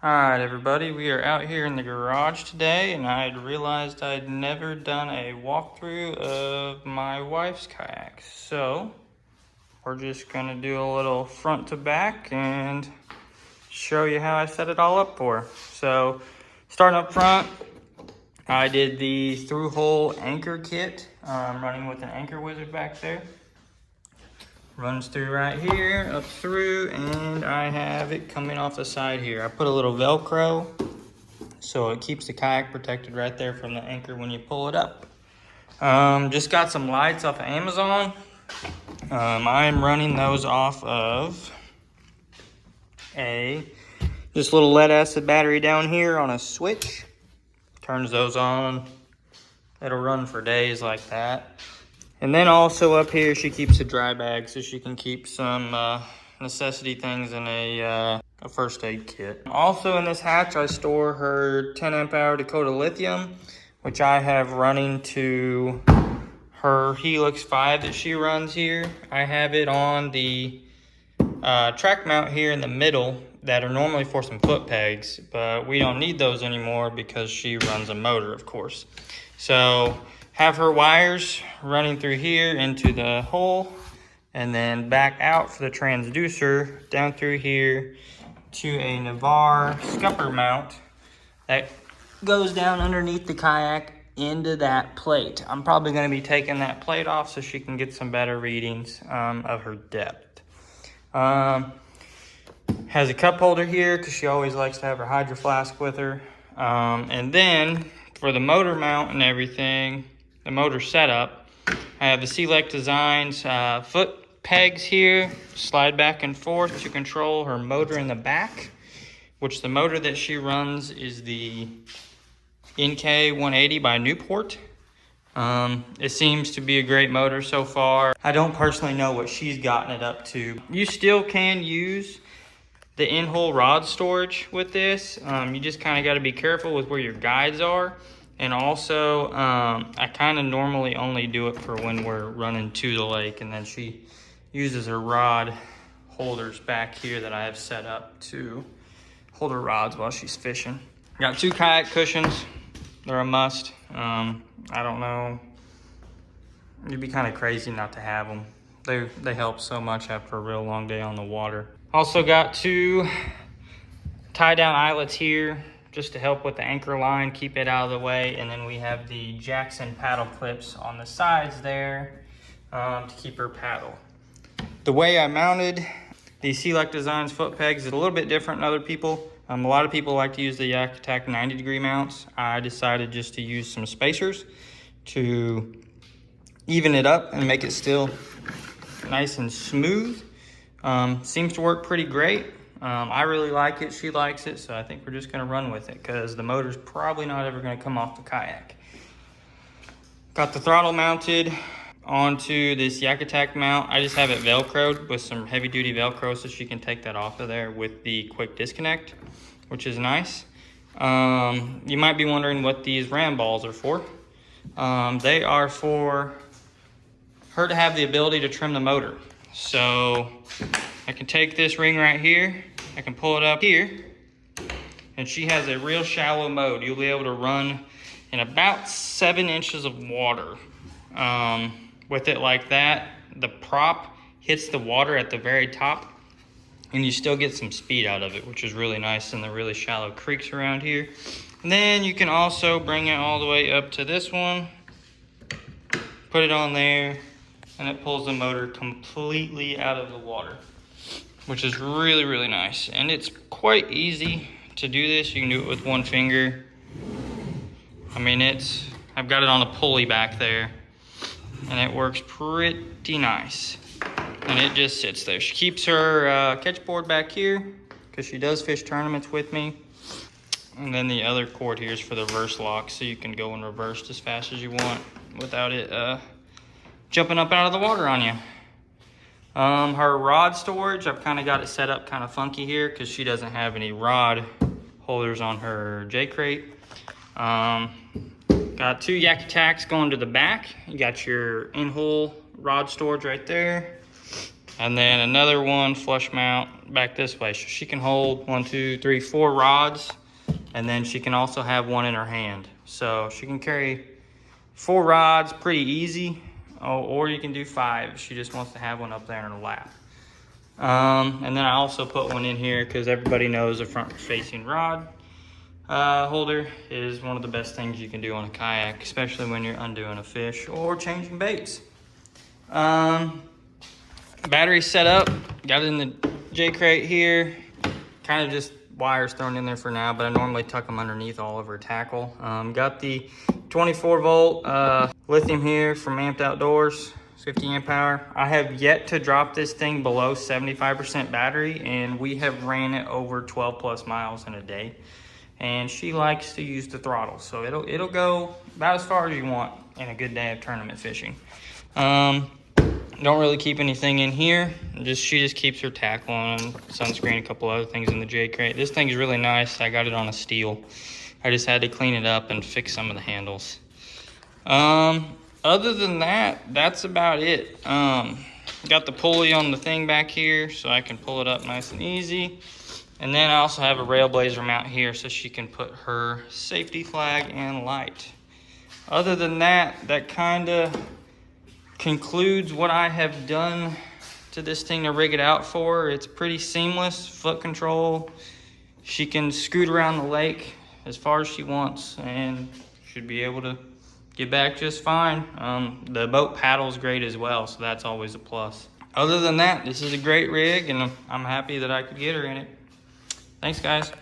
Alright everybody, we are out here in the garage today and I had realized I'd never done a walkthrough of my wife's kayak. So we're just going to do a little front to back and show you how I set it all up for her. So starting up front, I did the through-hole anchor kit. I'm running with an anchor wizard back there. Runs through right here, up through, and I have it coming off the side here. I put a little Velcro so it keeps the kayak protected right there from the anchor when you pull it up. Just got some lights off of Amazon. I am running those off of this little lead acid battery down here on a switch. Turns those on. It'll run for days like that. And then also up here, she keeps a dry bag so she can keep some necessity things in a first aid kit. Also in this hatch, I store her 10 amp hour Dakota lithium, which I have running to her Helix 5 that she runs here. I have it on the track mount here in the middle that are normally for some foot pegs, but we don't need those anymore because she runs a motor, of course. So have her wires running through here into the hole and then back out for the transducer down through here to a Navarre scupper mount that goes down underneath the kayak into that plate. I'm probably going to be taking that plate off so she can get some better readings of her depth. Has a cup holder here because she always likes to have her hydro flask with her. And then for the motor mount and everything, the motor setup, I have the Select Designs foot pegs here, slide back and forth to control her motor in the back, which the motor that she runs is the NK-180 by Newport. It seems to be a great motor so far. I don't personally know what she's gotten it up to. You still can use the in-hole rod storage with this. You just kind of got to be careful with where your guides are. And also, I kind of normally only do it for when we're running to the lake, and then she uses her rod holders back here that I have set up to hold her rods while she's fishing. Got 2 kayak cushions. They're a must. I don't know. You'd be kind of crazy not to have them. They help so much after a real long day on the water. Also got 2 tie down eyelets here, just to help with the anchor line, keep it out of the way. And then we have the Jackson paddle clips on the sides there to keep her paddle. The way I mounted the Select Designs foot pegs is a little bit different than other people. A lot of people like to use the Yak Attack 90-degree mounts. I decided just to use some spacers to even it up and make it still nice and smooth. Seems to work pretty great. I really like it, she likes it, so I think we're just gonna run with it because the motor's probably not ever gonna come off the kayak. Got the throttle mounted onto this Yak Attack mount. I just have it Velcroed with some heavy duty Velcro so she can take that off of there with the quick disconnect, which is nice. You might be wondering what these ram balls are for. They are for her to have the ability to trim the motor. So I can take this ring right here, I can pull it up here, and she has a real shallow mode. You'll be able to run in about 7 inches of water. With it like that, the prop hits the water at the very top, and you still get some speed out of it, which is really nice in the really shallow creeks around here. And then you can also bring it all the way up to this one, put it on there, and it pulls the motor completely out of the water, which is really, really nice. And it's quite easy to do this. You can do it with one finger. I mean, I've got it on a pulley back there, and it works pretty nice. And it just sits there. She keeps her catch board back here because she does fish tournaments with me. And then the other cord here is for the reverse lock, so you can go in reverse as fast as you want without it jumping up out of the water on you. Her rod storage, I've kind of got it set up kind of funky here because she doesn't have any rod holders on her J-crate. Got 2 Yak Attacks going to the back. You got your in-hole rod storage right there. And then another one flush mount back this way. So she can hold 1, 2, 3, 4 rods. And then she can also have one in her hand. So she can carry 4 rods pretty easy. Or you can do 5 if she just wants to have one up there in her lap. And then I also put one in here because everybody knows a front facing rod holder is one of the best things you can do on a kayak, especially when you're undoing a fish or changing baits. Battery set up, got it in the J crate here, kind of just wires thrown in there for now, but I normally tuck them underneath all over a tackle. Got the 24 volt lithium here from Amped Outdoors, 50 amp hour. I have yet to drop this thing below 75% battery, and we have ran it over 12 plus miles in a day. And she likes to use the throttle, so it'll go about as far as you want in a good day of tournament fishing. Don't really keep anything in here. She just keeps her tackle on, sunscreen, a couple other things in the J crate. This thing's really nice. I got it on a steel. I just had to clean it up and fix some of the handles. Other than that, that's about it. Got the pulley on the thing back here so I can pull it up nice and easy. And then I also have a Railblazer mount here so she can put her safety flag and light. Other than that, that kind of concludes what I have done to this thing to rig it out for. It's pretty seamless, foot control. She can scoot around the lake as far as she wants and should be able to get back just fine. The boat paddles great as well, so that's always a plus. Other than that, this is a great rig, and I'm happy that I could get her in it. Thanks, guys.